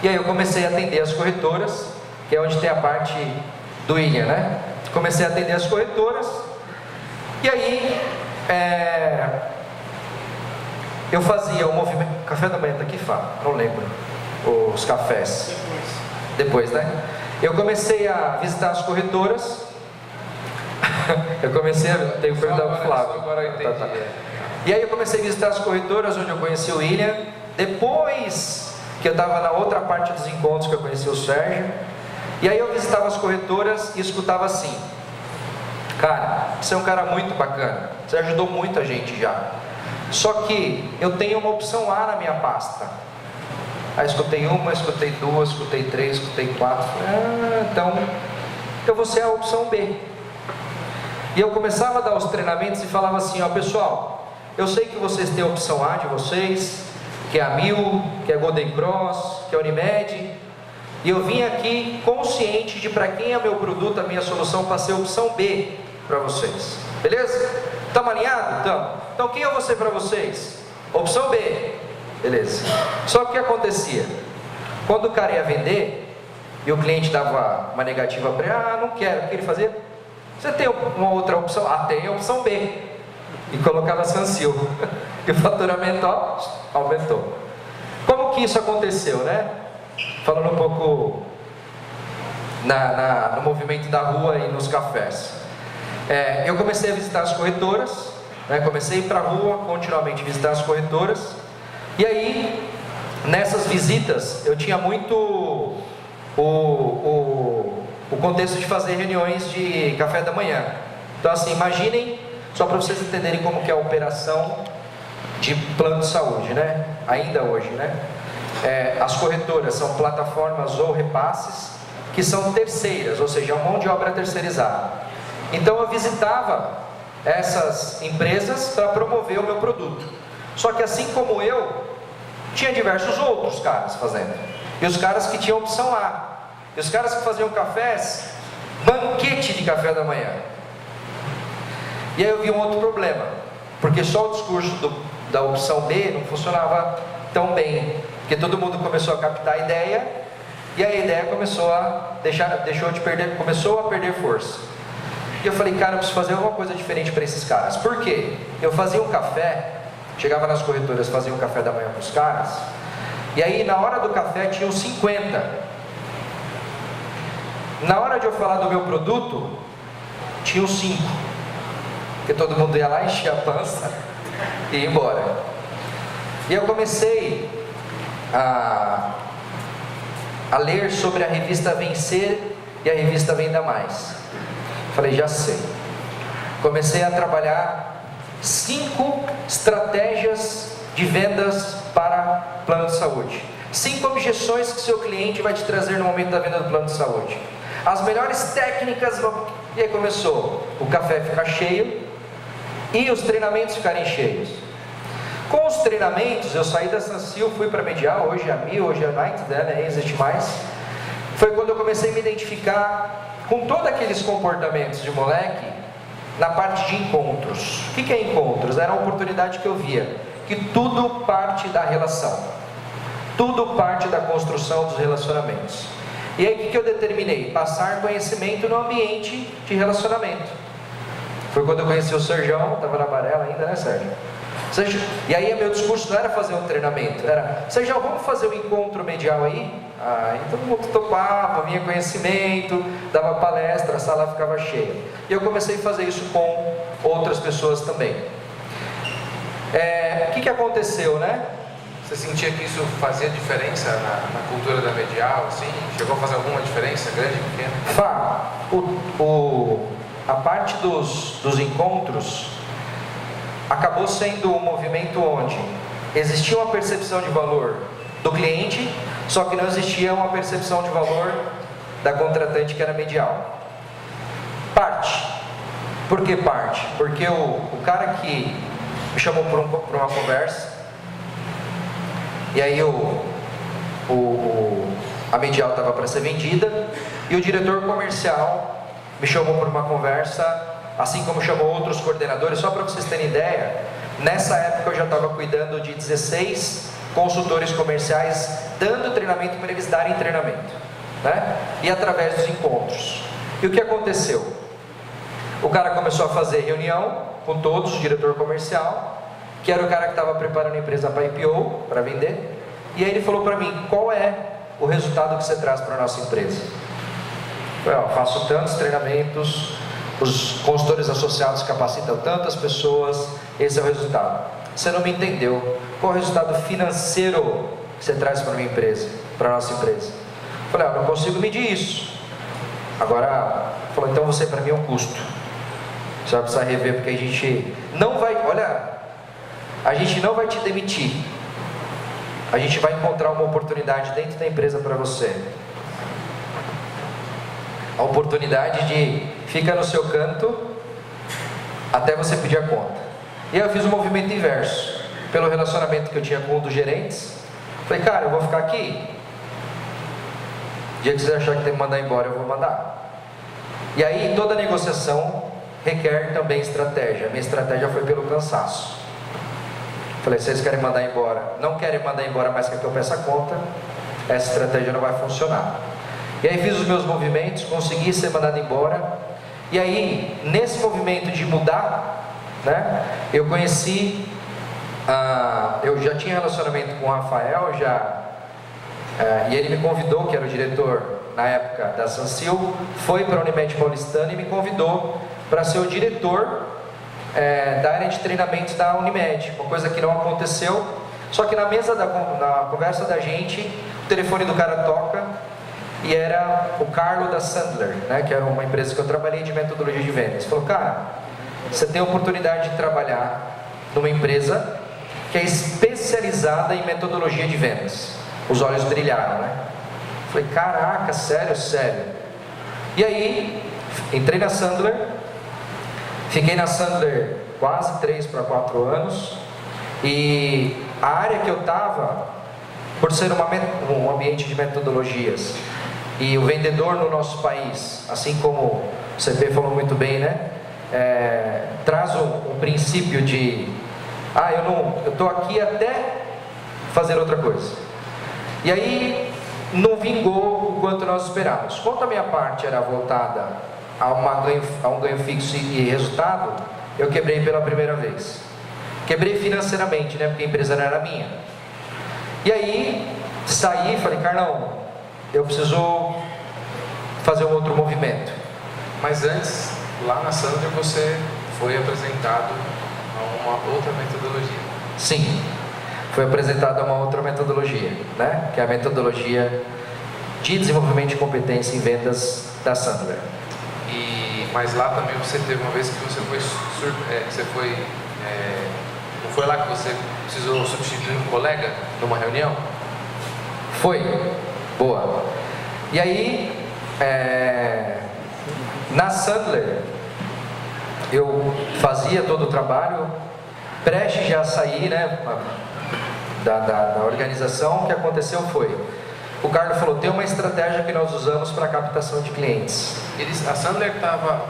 E aí eu comecei a atender as corretoras, que é onde tem a parte do William, né? Comecei a atender as corretoras, e aí eu fazia o movimento. Café da manhã tá aqui, Fá? Não lembro. Os cafés. Depois, né? Eu comecei a visitar as corretoras. Eu comecei a. Tenho que perguntar pro Flávio. Agora eu entendi. Tá. E aí eu comecei a visitar as corretoras, onde eu conheci o William. Depois que eu estava na outra parte dos encontros, que eu conheci o Sérgio. E aí eu visitava as corretoras e escutava assim: cara, você é um cara muito bacana, você ajudou muito a gente já. Só que eu tenho uma opção A na minha pasta. Aí escutei uma, escutei duas, escutei três, escutei quatro. Então eu vou ser a opção B. E eu começava a dar os treinamentos e falava assim: ó, pessoal, eu sei que vocês têm a opção A de vocês, que é a Mil, que é a Golden Cross, que é a Unimed. E eu vim aqui consciente de para quem é meu produto, a minha solução, para ser a opção B para vocês. Beleza? Estamos alinhados? Estamos. Então quem eu vou ser para vocês? Opção B. Beleza. Só que o que acontecia? Quando o cara ia vender e o cliente dava uma negativa para ele: não quero, o que ele fazia? Você tem uma outra opção? Tem a opção B. E colocava Sancil. E o faturamento aumentou. Como que isso aconteceu, né? Falando um pouco no movimento da rua e nos cafés. Eu comecei a visitar as corretoras, né? Comecei a ir para a rua, continuamente visitar as corretoras. E aí, nessas visitas, eu tinha muito o contexto de fazer reuniões de café da manhã. Então assim, imaginem, só para vocês entenderem como que é a operação de plano de saúde, né? Ainda hoje, né? As corretoras são plataformas ou repasses que são terceiras, ou seja, mão de obra terceirizada. Então eu visitava essas empresas para promover o meu produto. Só que assim como eu, tinha diversos outros caras fazendo. E os caras que tinham opção A. E os caras que faziam cafés, banquete de café da manhã. E aí eu vi um outro problema, porque só o discurso da opção B não funcionava tão bem, porque todo mundo começou a captar a ideia, e a ideia começou a começou a perder força. E eu falei: cara, eu preciso fazer alguma coisa diferente para esses caras. Por quê? Eu fazia um café, chegava nas corretoras, fazia um café da manhã para os caras, e aí na hora do café tinha uns 50. Na hora de eu falar do meu produto, tinha uns 5. Porque todo mundo ia lá, enchia a pança e ia embora. E eu comecei a ler sobre a revista Vencer e a revista Venda Mais. Falei: já sei. Comecei a trabalhar 5 estratégias de vendas para plano de saúde. 5 objeções que seu cliente vai te trazer no momento da venda do plano de saúde. As melhores técnicas. E aí começou o café ficar cheio e os treinamentos ficarem cheios. Com os treinamentos, eu saí da Sancil, fui para a Medial, hoje é a Mil, hoje é a Night, né? Nem existe mais. Foi quando eu comecei a me identificar com todos aqueles comportamentos de moleque na parte de encontros. O que é encontros? Era uma oportunidade que eu via, que tudo parte da relação, tudo parte da construção dos relacionamentos. E aí o que eu determinei? Passar conhecimento no ambiente de relacionamento. Foi quando eu conheci o Sérgio, estava na Amarela ainda, né, Sérgio? E aí meu discurso não era fazer um treinamento, era: Sérgio, vamos fazer um encontro medial aí? Aí todo mundo topava, vinha conhecimento, dava palestra, a sala ficava cheia. E eu comecei a fazer isso com outras pessoas também. O que aconteceu, né? Você sentia que isso fazia diferença na cultura da Medial, assim? Chegou a fazer alguma diferença, grande ou pequena? A parte dos encontros acabou sendo um movimento onde existia uma percepção de valor do cliente, só que não existia uma percepção de valor da contratante, que era Medial. Parte. Por que parte? Porque o cara que me chamou para uma conversa, e aí a Medial estava para ser vendida, e o diretor comercial me chamou para uma conversa, assim como chamou outros coordenadores. Só para vocês terem ideia, Nessa época eu já estava cuidando de 16 consultores comerciais, dando treinamento para eles darem treinamento, né? E através dos encontros. E o que aconteceu? O cara começou a fazer reunião com todos, o diretor comercial, que era o cara que estava preparando a empresa para IPO, para vender. E aí ele falou para mim, qual é o resultado que você traz para a nossa empresa? Eu falei, faço tantos treinamentos, os consultores associados capacitam tantas pessoas, esse é o resultado. Você não me entendeu. Qual é o resultado financeiro que você traz para a minha empresa, para a nossa empresa? Eu falei, eu não consigo medir isso. Agora, falou, então você para mim é um custo. Você vai precisar rever, porque a gente não vai, a gente não vai te demitir. A gente vai encontrar uma oportunidade dentro da empresa para você. A oportunidade de ficar no seu canto até você pedir a conta. E aí eu fiz um movimento inverso. Pelo relacionamento que eu tinha com um dos gerentes, falei, cara, eu vou ficar aqui. O dia que você achar que tem que mandar embora, eu vou mandar. E aí toda negociação requer também estratégia. A minha estratégia foi pelo cansaço. Falei, vocês querem mandar embora, não querem mandar embora, mas quer que eu peça a conta, essa estratégia não vai funcionar. E aí fiz os meus movimentos, consegui ser mandado embora. E aí, nesse movimento de mudar, né, eu conheci, eu já tinha relacionamento com o Rafael, e ele me convidou, que era o diretor na época da Sansil, foi para a Unimed Paulistana e me convidou para ser o diretor da área de treinamentos da Unimed, uma coisa que não aconteceu. Só que na mesa na conversa da gente, o telefone do cara toca e era o Carlos da Sandler, né, que era uma empresa que eu trabalhei de metodologia de vendas. Falou, cara, você tem a oportunidade de trabalhar numa empresa que é especializada em metodologia de vendas. Os olhos brilharam, né? Falei, caraca, sério? E aí, entrei na Sandler, fiquei na Sandler quase 3 para 4 anos, e a área que eu estava, por ser um ambiente de metodologias, e o vendedor no nosso país, assim como o CP falou muito bem, né? Traz um princípio de, eu estou aqui até fazer outra coisa. E aí, não vingou o quanto nós esperávamos. Quanto a minha parte era voltada a um ganho fixo e resultado, eu quebrei pela primeira vez. Quebrei financeiramente, né? Porque a empresa não era minha. E aí, saí e falei, Carlão, eu preciso fazer um outro movimento. Mas antes, lá na Sandler, você foi apresentado a uma outra metodologia. Sim, foi apresentado a uma outra metodologia, né? Que é a metodologia de desenvolvimento de competência em vendas da Sandler. Mas lá também você teve uma vez que você foi, não foi lá que você precisou substituir um colega numa reunião? Foi, boa. E aí, na Sandler, eu fazia todo o trabalho, prestes já a sair, né, da organização. O que aconteceu foi, o Carlos falou, tem uma estratégia que nós usamos para captação de clientes. A Sandler estava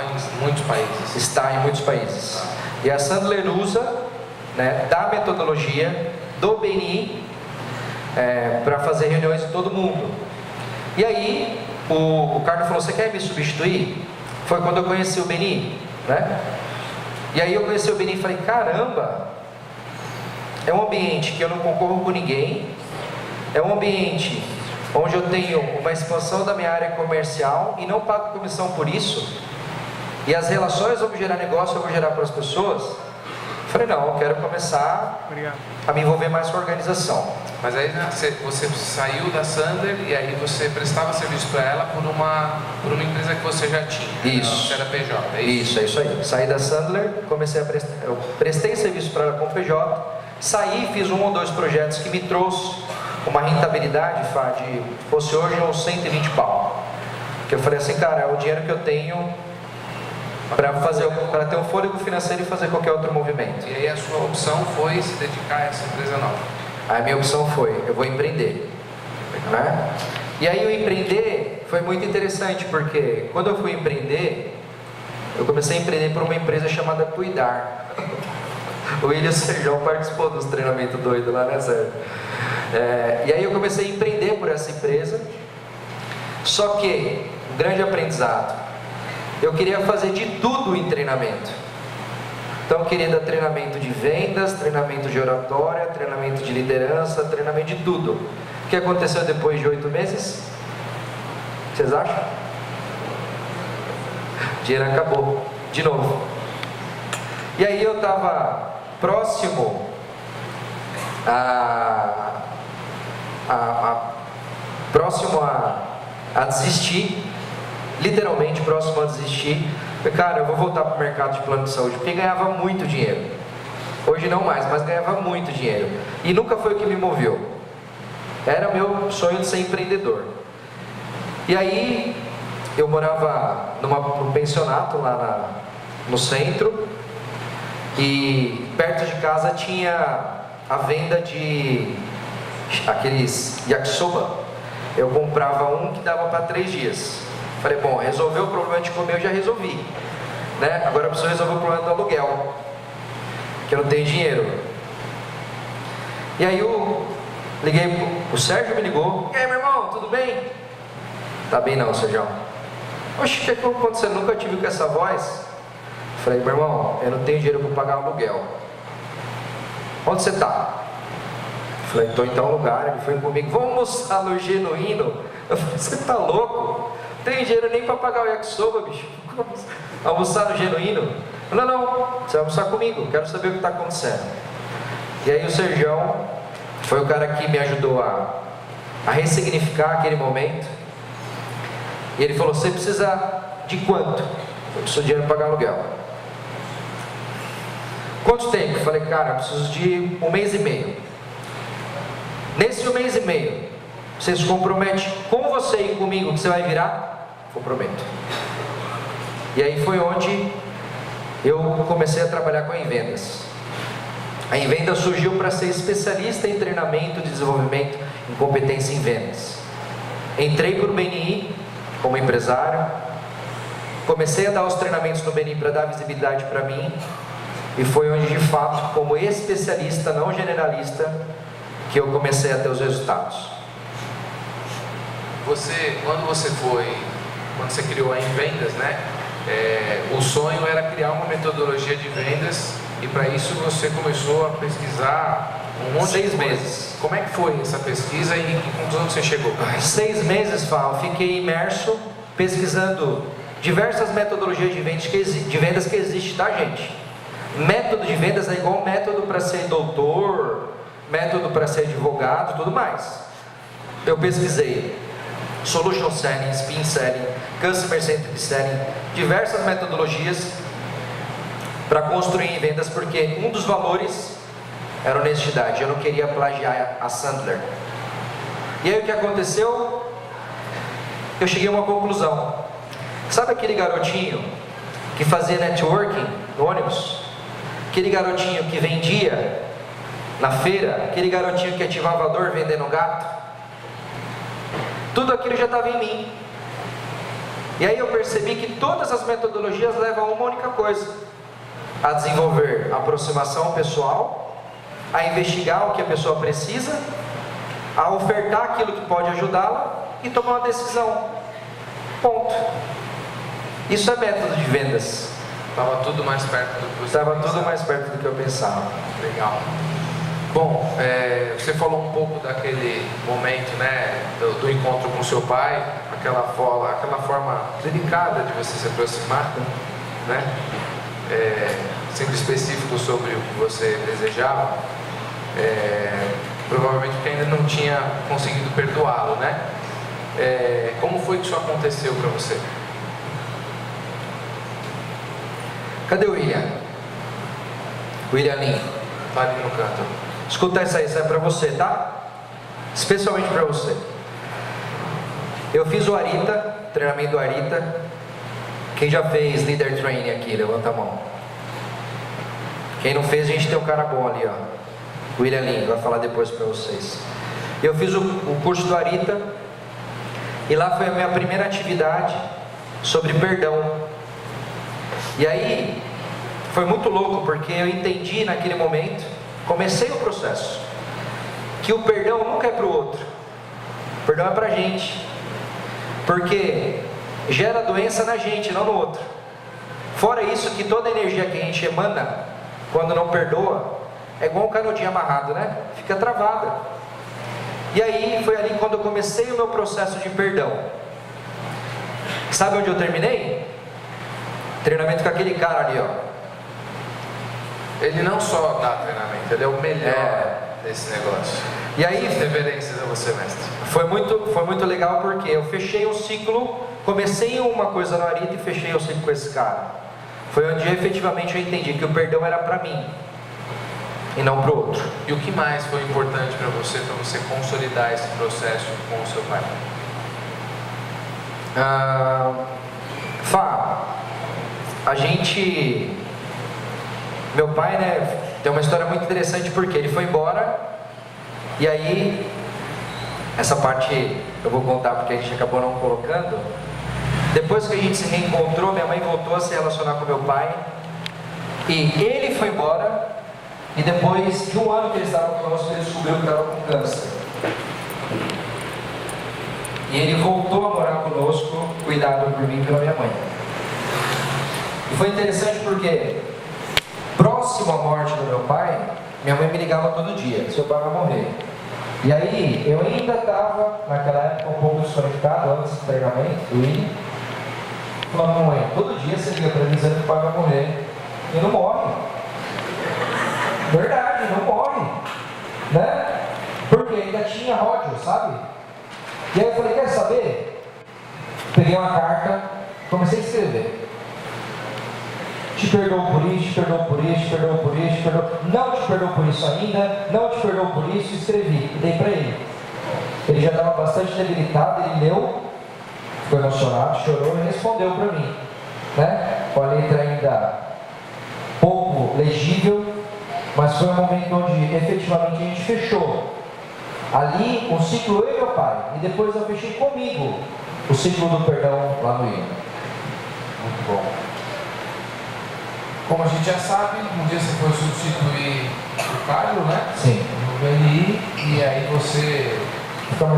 em muitos países. Está em muitos países. E a Sandler usa, né, da metodologia do BNI para fazer reuniões em todo mundo. E aí, o Carlos falou, você quer me substituir? Foi quando eu conheci o BNI, né? E aí eu conheci o BNI e falei, caramba, é um ambiente que eu não concorro com ninguém, é um ambiente onde eu tenho uma expansão da minha área comercial e não pago comissão por isso, e as relações vão gerar negócio, eu vou gerar para as pessoas. Eu falei, não, eu quero começar a me envolver mais com a organização. Mas aí você saiu da Sandler e aí você prestava serviço para ela por uma empresa que você já tinha. Isso. Você era PJ, é isso? Isso, é isso aí. Saí da Sandler, eu prestei serviço para ela com PJ, saí, fiz 1 ou 2 projetos que me trouxe uma rentabilidade, fosse hoje uns 120 pau. Que eu falei assim, cara, é o dinheiro que eu tenho para ter um fôlego financeiro e fazer qualquer outro movimento. E aí a sua opção foi se dedicar a essa empresa nova? A minha opção foi, eu vou empreender. Né? E aí o empreender foi muito interessante, porque quando eu fui empreender, eu comecei a empreender por uma empresa chamada Cuidar. O William Serjão participou dos treinamentos doidos lá, né, Sérgio? E aí eu comecei a empreender por essa empresa. Só que, um grande aprendizado, eu queria fazer de tudo em treinamento. Então eu queria dar treinamento de vendas, treinamento de oratória, treinamento de liderança, treinamento de tudo. O que aconteceu depois de 8 meses? Vocês acham? O dinheiro acabou, de novo. E aí eu estava próximo a desistir, literalmente próximo a desistir. Falei, cara, eu vou voltar para o mercado de plano de saúde, porque ganhava muito dinheiro. Hoje não mais, mas ganhava muito dinheiro. E nunca foi o que me moveu. Era meu sonho de ser empreendedor. E aí, eu morava num pensionato lá no centro. E perto de casa tinha a venda de aqueles yakisoba. Eu comprava um que dava para 3 dias. Falei, bom, resolveu o problema de comer, eu já resolvi, né? Agora eu preciso resolver o problema do aluguel, que eu não tenho dinheiro. E aí eu liguei, o Sérgio me ligou. E aí, meu irmão, tudo bem? Tá bem não, Sérgio. Oxe, o que aconteceu? Nunca tive com essa voz. Falei, meu irmão, eu não tenho dinheiro para pagar o aluguel. Onde você está? Falei, estou em tal lugar. Ele foi comigo, vamos almoçar no Genuíno. Eu falei, você está louco? Não tenho dinheiro nem para pagar o yakisoba, bicho. Almoçar no Genuíno? Não, você vai almoçar comigo, quero saber o que está acontecendo. E aí o Serjão foi o cara que me ajudou a ressignificar aquele momento. E ele falou, você precisa de quanto? Eu preciso de dinheiro para pagar aluguel. Quanto tempo? Eu falei, cara, eu preciso de 1 mês e meio. Nesse 1 mês e meio, você se compromete com você e comigo que você vai virar? Comprometo. E aí foi onde eu comecei a trabalhar com a Invendas. A Invendas surgiu para ser especialista em treinamento de desenvolvimento em competência em vendas. Entrei para o BNI como empresário, comecei a dar os treinamentos no BNI para dar visibilidade para mim, e foi onde de fato, como especialista, não generalista, que eu comecei a ter os resultados. Quando você criou a Invendas, né? O sonho era criar uma metodologia de vendas, e para isso você começou a pesquisar um monte de 6 meses. Como é que foi essa pesquisa e quantos anos você chegou? 6 meses, Fábio, fiquei imerso pesquisando diversas metodologias de vendas que existem, tá, gente? Método de vendas é igual método para ser doutor, método para ser advogado, tudo mais. Eu pesquisei Solution Selling, Spin Selling, Customer Centric Selling, diversas metodologias para construir em vendas, porque um dos valores era honestidade. Eu não queria plagiar a Sandler. E aí o que aconteceu? Eu cheguei a uma conclusão. Sabe aquele garotinho que fazia networking no ônibus? Aquele garotinho que vendia na feira? Aquele garotinho que ativava a dor vendendo gato? Tudo aquilo já estava em mim. E aí eu percebi que todas as metodologias levam a uma única coisa: a desenvolver a aproximação pessoal, a investigar o que a pessoa precisa, a ofertar aquilo que pode ajudá-la e tomar uma decisão. Ponto. Isso é método de vendas. Estava tudo mais perto do que você Estava pensava. tudo mais perto do que eu pensava. Legal. Bom, você falou um pouco daquele momento, né, do encontro com seu pai, aquela forma delicada de você se aproximar, né, sendo específico sobre o que você desejava, provavelmente porque ainda não tinha conseguido perdoá-lo, né? Como foi que isso aconteceu para você? Cadê o William? William Lin. Tá ali no canto. Escuta essa aí, isso é para você, tá? Especialmente para você. Eu fiz o Arita, treinamento do Arita. Quem já fez Leader Training aqui, levanta a mão. Quem não fez, a gente tem um cara bom ali, ó. William Lin, vai falar depois para vocês. Eu fiz o curso do Arita, e lá foi a minha primeira atividade sobre perdão. E aí, foi muito louco, porque eu entendi naquele momento, comecei o processo, que o perdão nunca é para o outro, o perdão é para a gente, porque gera doença na gente, não no outro. Fora isso, que toda a energia que a gente emana, quando não perdoa, é igual um canudinho amarrado, né? Fica travada. E aí, foi ali quando eu comecei o meu processo de perdão. Sabe onde eu terminei? Treinamento com aquele cara ali, ó. Ele não só dá treinamento, ele é o melhor desse negócio. E aí, reverências a você, mestre. Foi muito legal, porque eu fechei um ciclo, comecei uma coisa no Arita e fechei o ciclo com esse cara. Foi onde efetivamente eu entendi que o perdão era para mim e não para o outro. E o que mais foi importante para você consolidar esse processo com o seu pai? Meu pai, né, tem uma história muito interessante, porque ele foi embora, e aí, essa parte eu vou contar porque a gente acabou não colocando. Depois que a gente se reencontrou, minha mãe voltou a se relacionar com meu pai, e ele foi embora, e depois de um ano que ele estava conosco, ele descobriu que estava com câncer. E ele voltou a morar conosco, cuidado por mim e pela minha mãe. E foi interessante porque, próximo à morte do meu pai, minha mãe me ligava todo dia: seu pai vai morrer. E aí, eu ainda estava, naquela época, um pouco desconectado, antes do treinamento, do William, falando: mãe, todo dia você liga para mim dizendo que o pai vai morrer. E não morre. Verdade, não morre. Né? Porque ainda tinha ródio, sabe? E aí eu falei: quer saber? Peguei uma carta, comecei a escrever. Te perdoo por isso, te perdoo por isso, te perdoo por isso, te perdoo. Não te perdoo por isso ainda, não te perdoo por isso. Escrevi e dei para ele. Ele já estava bastante debilitado, ele leu, ficou emocionado, chorou e respondeu para mim, né? Com a letra ainda pouco legível, mas foi um momento onde efetivamente a gente fechou ali um ciclo, eu e meu pai, e depois eu fechei comigo o ciclo do perdão lá no INA. Muito bom. Como a gente já sabe, um dia você foi substituir o Caio, né? Sim. No BNI, e aí você... Vou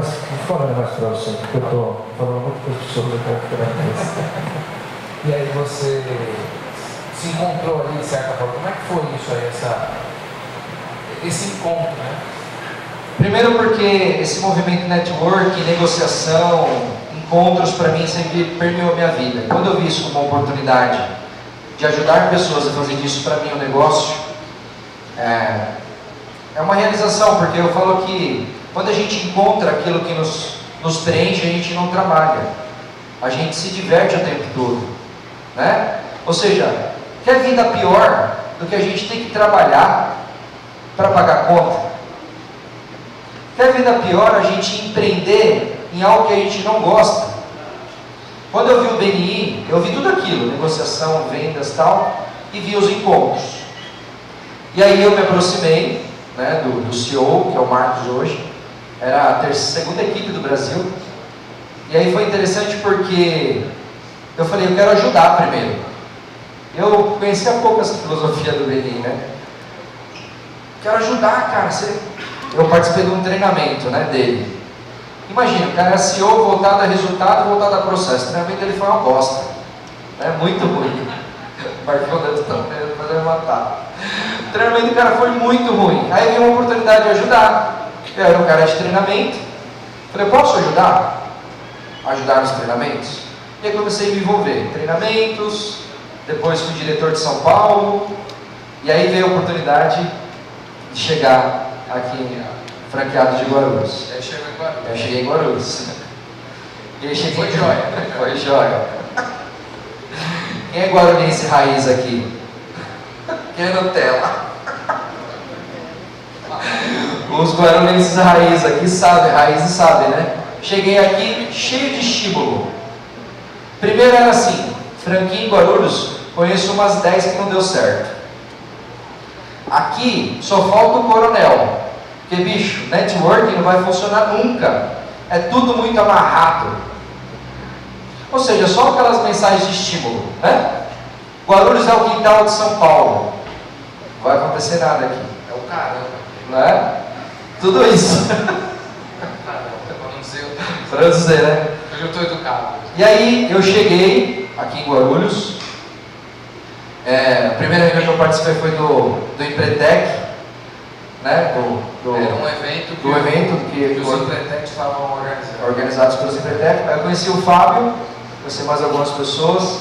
falando mais para você, porque eu estou falando muito com as pessoas da E aí você se encontrou ali de certa forma. Como é que foi isso aí, esse encontro, né? Primeiro porque esse movimento network, negociação, encontros, para mim sempre permeou a minha vida. Quando eu vi isso como uma oportunidade de ajudar pessoas a fazer disso para mim um negócio, é uma realização, porque eu falo que quando a gente encontra aquilo que nos preenche, a gente não trabalha, a gente se diverte o tempo todo, né? Ou seja, quer vida pior do que a gente tem que trabalhar para pagar a conta? Quer vida pior a gente empreender em algo que a gente não gosta? Quando eu vi o BNI, eu vi tudo aquilo, negociação, vendas e tal, e vi os encontros. E aí eu me aproximei, né, do CEO, que é o Marcos hoje, era a segunda equipe do Brasil, e aí foi interessante porque eu falei: eu quero ajudar primeiro. Eu conhecia pouco essa filosofia do BNI, né? Quero ajudar, cara. Eu participei de um treinamento, né, dele. Imagina, o cara era CEO, voltado a resultado, voltado a processo. O treinamento dele foi uma bosta, né? Muito ruim. O Marcão deve estar fazer matar. O treinamento do cara foi muito ruim. Aí eu vi uma oportunidade de ajudar. Eu era um cara de treinamento. Falei: posso ajudar? Ajudar nos treinamentos? E aí comecei a me envolver em treinamentos. Depois fui diretor de São Paulo. E aí veio a oportunidade de chegar aqui franqueado de Guarulhos. Aí chegou em Guarulhos. Eu cheguei em Guarulhos. E aí cheguei Foi jóia. Foi jóia. Quem é guarulhense raiz aqui? Quem é Nutella? Os guarulhenses raiz aqui sabem, raízes sabem, né? Cheguei aqui cheio de estímulo. Primeiro era assim: franquia em Guarulhos, conheço umas 10 que não deu certo. Aqui só falta o coronel. Porque, bicho, networking não vai funcionar nunca. É tudo muito amarrado. Ou seja, só aquelas mensagens de estímulo, né? Guarulhos é o quintal de São Paulo. Não vai acontecer nada aqui. É o caramba. Não é? Tudo isso. Para não dizer eu Para dizer, né? Hoje eu estou educado. E aí eu cheguei aqui em Guarulhos. A primeira reunião que eu participei foi do Empretec, né? Era um evento que os Empretecs estavam organizados pelos Empretec. Aí eu conheci o Fábio, conheci mais algumas pessoas.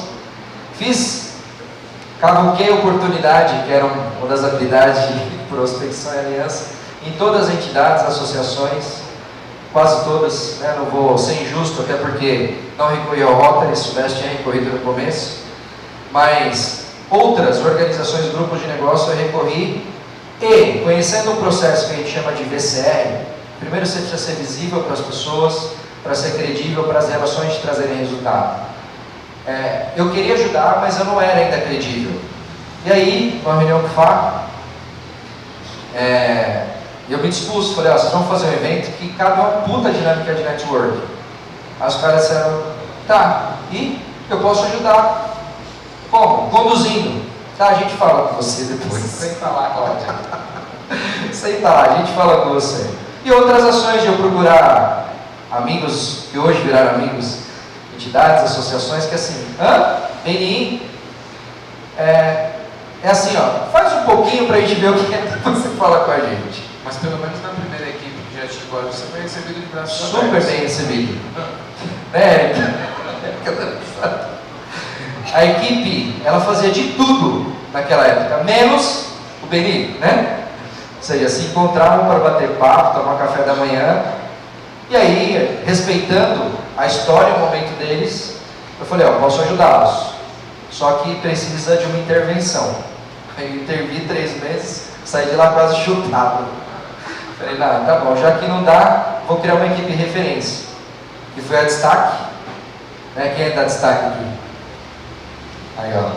Cavuquei a oportunidade, que era uma das habilidades de prospecção e aliança, em todas as entidades, associações, quase todas, né? Não vou ser injusto, até porque não recorri ao Rotary, se tivesse tinha recorrido no começo, mas outras organizações, grupos de negócio eu recorri, e conhecendo o processo que a gente chama de VCR, primeiro você precisa ser visível para as pessoas, para ser credível, para as relações te trazerem resultado. Eu queria ajudar, mas eu não era ainda credível. E aí, numa reunião com o Fá, eu me dispus, falei, vocês vão fazer um evento que cabe uma puta dinâmica de network. Aí os caras disseram, tá, e eu posso ajudar. Como? Conduzindo. Tá, a gente fala com você depois. Senta lá, Cláudia. Senta lá, a gente fala com você. E outras ações de eu procurar amigos, que hoje viraram amigos, entidades, associações, que assim, PNI, é assim, ó, faz um pouquinho para a gente ver o que é que você fala com a gente. Mas pelo menos na primeira equipe que já chegou, você foi recebido de braços super abertos. Bem recebido. A equipe, ela fazia de tudo naquela época, menos o PNI, né? Ou seja, se encontravam para bater papo, tomar café da manhã, e aí, respeitando a história e o momento deles, eu falei, posso ajudá-los, só que precisa de uma intervenção. Aí eu intervi 3 meses, saí de lá quase chutado. Falei, não, tá bom, já que não dá, vou criar uma equipe de referência, que foi a Destaque, né? Quem é da Destaque aqui? Aí, ó,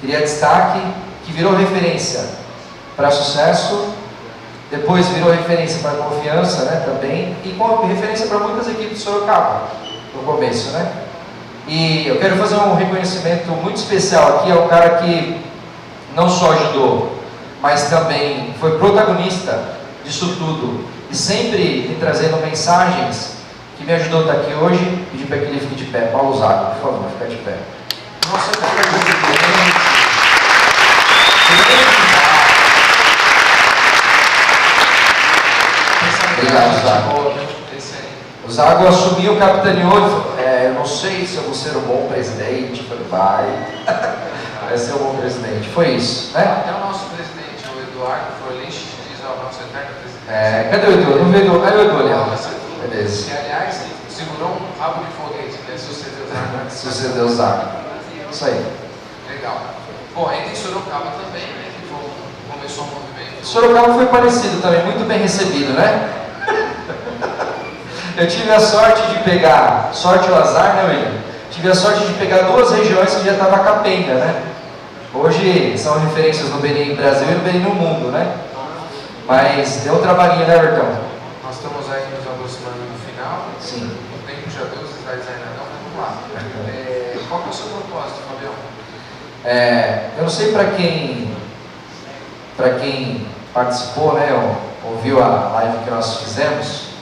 criei a Destaque, que virou referência para sucesso, depois virou referência para confiança, né, também, e com referência para muitas equipes de Sorocaba, no começo, né. E eu quero fazer um reconhecimento muito especial aqui ao cara que não só ajudou, mas também foi protagonista disso tudo, e sempre me trazendo mensagens que me ajudou a estar aqui hoje. Pedir para que ele fique de pé. Paulo Zago, por favor, fica de pé. Nossa, eu Obrigado, Zago. O Zago assumiu, capitaneou, eu não sei se eu vou ser um bom presidente. Eu falei, vai ser um bom presidente. Foi isso, né? Até o nosso presidente, o Eduardo Frolich, diz ao nosso eterno presidente. Cadê o Edu? Não veio Edu? Cadê o Edu ali? Beleza. Que, aliás, segurou um rabo de foguete, né? Sucedeu o Zago. Sucedeu o Zago. Isso aí. Legal. Bom, aí tem Sorocaba também, né? Que começou o movimento. Sorocaba foi parecido também, muito bem recebido, né? Eu tive a sorte de pegar, sorte ou azar, né, William? Tive a sorte de pegar 2 regiões que já estava capenga, né? Hoje são referências no BNI Brasil e no BNI no mundo, né? Mas deu um trabalhinho, né, Bertão? Nós estamos aí nos aproximando do final. Sim. O tempo já deu, os slides ainda não, vamos lá. Qual que é o seu propósito, Fabião? Eu não sei para quem participou, né, ouviu a live que nós fizemos.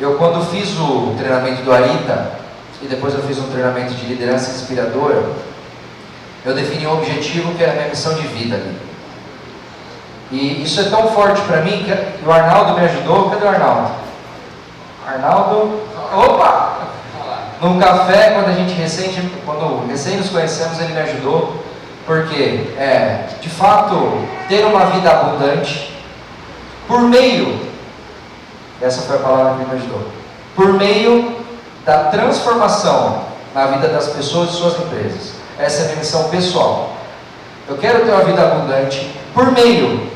Eu, quando fiz o treinamento do Arita, e depois eu fiz um treinamento de liderança inspiradora, eu defini um objetivo que era a minha missão de vida ali. E isso é tão forte para mim que o Arnaldo me ajudou. Cadê o Arnaldo? Arnaldo, opa! Num café, quando recém nos conhecemos, ele me ajudou, porque de fato, ter uma vida abundante, por meio, essa foi a palavra que ele me ajudou, por meio da transformação na vida das pessoas e suas empresas. Essa é a minha missão pessoal. Eu quero ter uma vida abundante por meio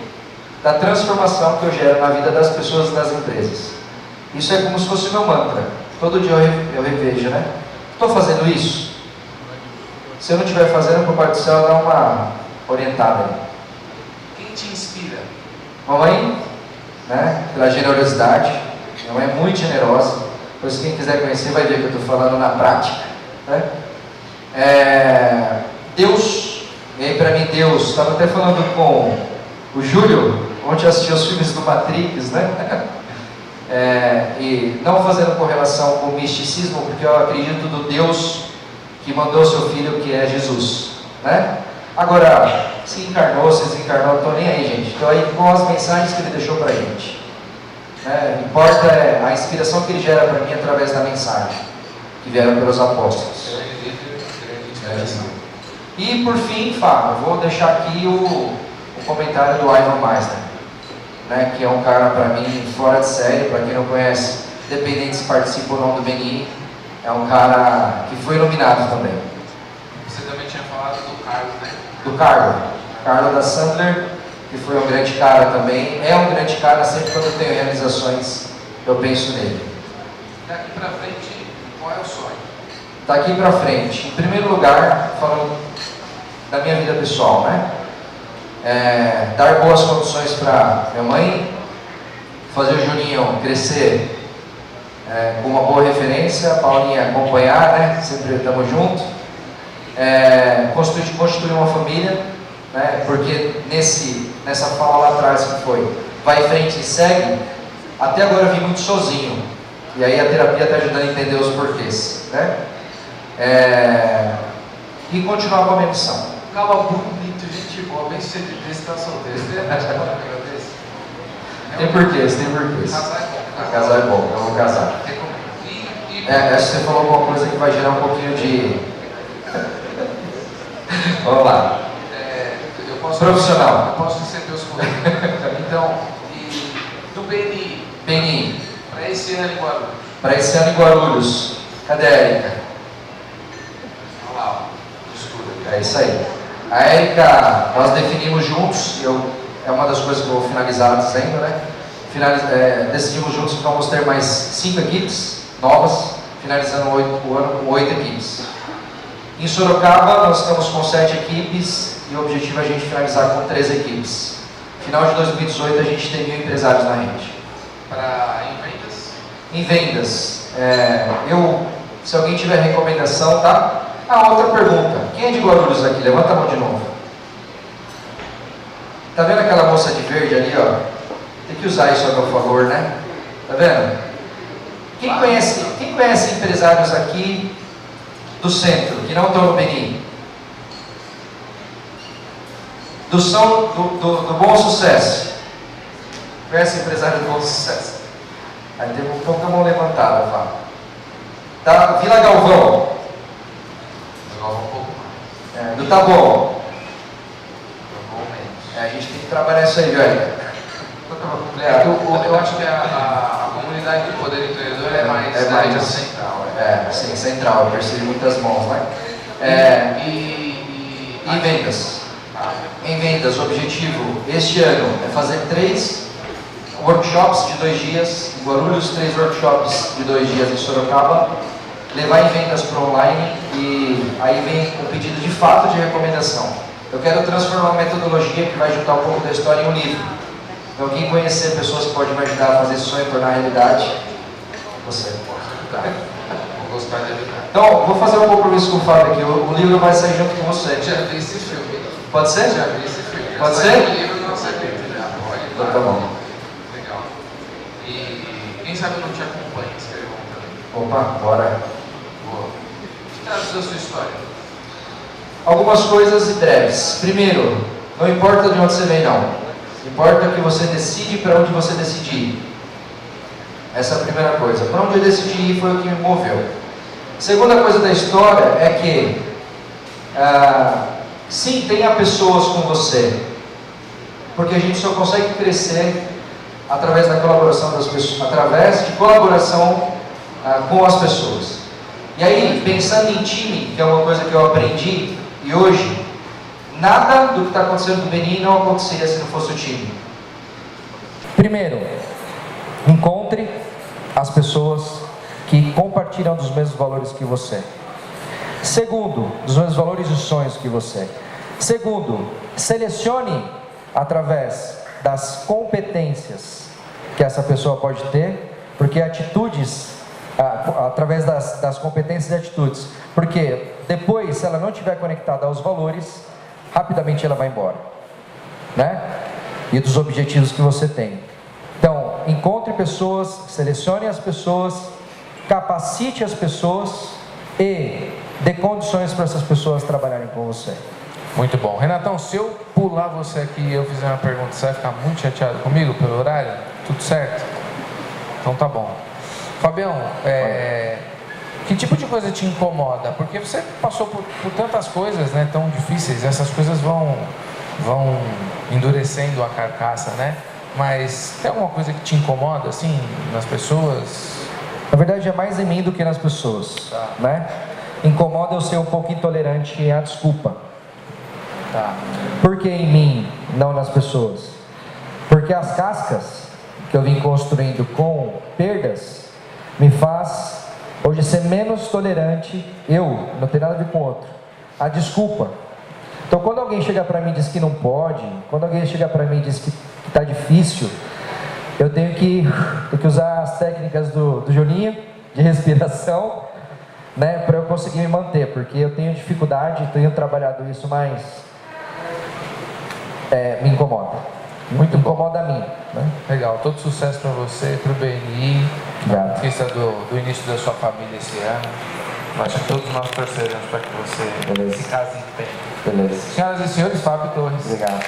da transformação que eu gero na vida das pessoas e das empresas. Isso é como se fosse meu mantra. Todo dia eu revejo, né? Estou fazendo isso? Se eu não estiver fazendo, para o Pai do Céu dar uma orientada aí. Quem te inspira? Mamãe, né? Pela generosidade. Minha mãe é muito generosa. Pois quem quiser conhecer vai ver que eu estou falando na prática, né? Deus E aí para mim Deus, estava até falando com o Júlio, ontem assistiu os filmes do Matrix, né? E não fazendo correlação com o misticismo, porque eu acredito no Deus que mandou seu filho, que é Jesus, né? Agora, se encarnou, se desencarnou, não estou nem aí, gente. Estou aí com as mensagens que ele deixou para a gente. Importa a inspiração que ele gera para mim através da mensagem que vieram pelos apóstolos. E por fim, Fábio, eu vou deixar aqui o comentário do Ivan Meisner, né, que é um cara para mim fora de série. Para quem não conhece, independente se participa ou não do Benin, é um cara que foi iluminado também. Você também tinha falado do Carlos, né? Do Carlos da Sandler, que foi um grande cara também, é um grande cara. Sempre quando eu tenho realizações, eu penso nele. Daqui pra frente, qual é o sonho? Daqui pra frente, em primeiro lugar, falando da minha vida pessoal, né? Dar boas condições para minha mãe, fazer o Juninho crescer com uma boa referência, a Paulinha acompanhar, né? Sempre estamos juntos. Constituir uma família, né? Porque nessa fala lá atrás que foi, vai em frente e segue, até agora eu vim muito sozinho, e aí a terapia está ajudando a entender os porquês, né? E continuar com a minha missão. Cala bonito, gente boa, bem cedo desse tá solteiro. Tem porquês. Casar é bom, eu vou casar. Acho que você falou alguma coisa que vai gerar um pouquinho de... Vamos lá. Profissional. Eu posso receber os convites. Então, do Benin, para esse ano em Guarulhos. Para esse ano em Guarulhos. Cadê a Érica? Olha lá, escuro. É isso aí. A Érica, nós definimos juntos, é uma das coisas que eu vou finalizar dizendo, né? Decidimos juntos que vamos ter mais 5 equipes novas, finalizando o ano com 8 equipes. Em Sorocaba, nós estamos com 7 equipes e o objetivo é a gente finalizar com 13 equipes. Final de 2018, a gente tem 1000 empresários na rede. Em vendas, se alguém tiver recomendação, tá? Outra pergunta. Quem é de Guarulhos aqui? Levanta a mão de novo. Tá vendo aquela moça de verde ali, ó? Tem que usar isso a meu favor, né? Tá vendo? Quem conhece empresários aqui do centro, que não estão no Benin? Do Bom Sucesso. Conhece empresário do Bom Sucesso? Aí tem um pouco a mão levantada, Fábio. Da Vila Galvão. Um pouco mais. Do Tá Bom. Menos. A gente tem que trabalhar isso aí, velho. Eu acho que a comunidade do poder empreendedor é mais central. Sim, central. Eu percebi muitas mãos, né? E vendas. Em vendas, o objetivo este ano é fazer 3 workshops de 2 dias em Guarulhos, 3 workshops de 2 dias em Sorocaba, levar em vendas para online, e aí vem o pedido de fato de recomendação. Eu quero transformar uma metodologia que vai juntar um pouco da história em um livro. Então, quem conhecer pessoas que podem me ajudar a fazer esse sonho tornar realidade, você pode ajudar. Vou gostar de ajudar. Então, vou fazer um compromisso com o Fábio aqui. O livro vai sair junto com você. Já vi esse filme. Pode ser? Já vi esse filme. Pode ser? O livro não sabia. Pode. Então tá bom. Legal. E quem sabe eu não te acompanha, escreveu também. Opa, bora. Boa. O que traz da sua história? Algumas coisas breves. Primeiro, não importa de onde você vem, não. Importa que você decide para onde você decide ir. Essa é a primeira coisa. Para onde eu decidi ir foi o que me moveu. Segunda coisa da história é que sim, tenha pessoas com você, porque a gente só consegue crescer através da colaboração das pessoas, através de colaboração com as pessoas. E aí, pensando em time, que é uma coisa que eu aprendi, e hoje nada do que está acontecendo no Benin não aconteceria se não fosse o time. Primeiro, encontre as pessoas que compartilham dos mesmos valores que você. Segundo, dos mesmos valores e sonhos que você. Segundo, selecione através das competências que essa pessoa pode ter, porque atitudes, através das competências e atitudes, porque depois, se ela não estiver conectada aos valores, rapidamente ela vai embora, né? E dos objetivos que você tem. Então, encontre pessoas, selecione as pessoas, capacite as pessoas e dê condições para essas pessoas trabalharem com você. Muito bom. Renatão, se eu pular você aqui e eu fizer uma pergunta, você vai ficar muito chateado comigo pelo horário? Tudo certo? Então tá bom. Fabião, que tipo de coisa te incomoda? Porque você passou por tantas coisas, né, tão difíceis, essas coisas vão endurecendo a carcaça, né? Mas tem alguma coisa que te incomoda, assim, nas pessoas? Na verdade é mais em mim do que nas pessoas, né? Incomoda eu ser um pouco intolerante à desculpa. Tá. Por que em mim, não nas pessoas? Porque as cascas que eu vim construindo com perdas me faz hoje ser menos tolerante, não tem nada a ver com o outro, a desculpa. Então quando alguém chega para mim e diz que não pode, quando alguém chega para mim e diz que está difícil, eu tenho que usar as técnicas do Juninho, de respiração, né, para eu conseguir me manter, porque eu tenho dificuldade, tenho trabalhado isso, mas me incomoda. Muito incomoda a mim, né? Legal, todo sucesso para você, para o BNI, Obrigado. conquista do início da sua família esse ano. Acho que todos nós torceremos para que você se case em pé. Beleza. Senhoras e senhores, Fábio Torres. Obrigado.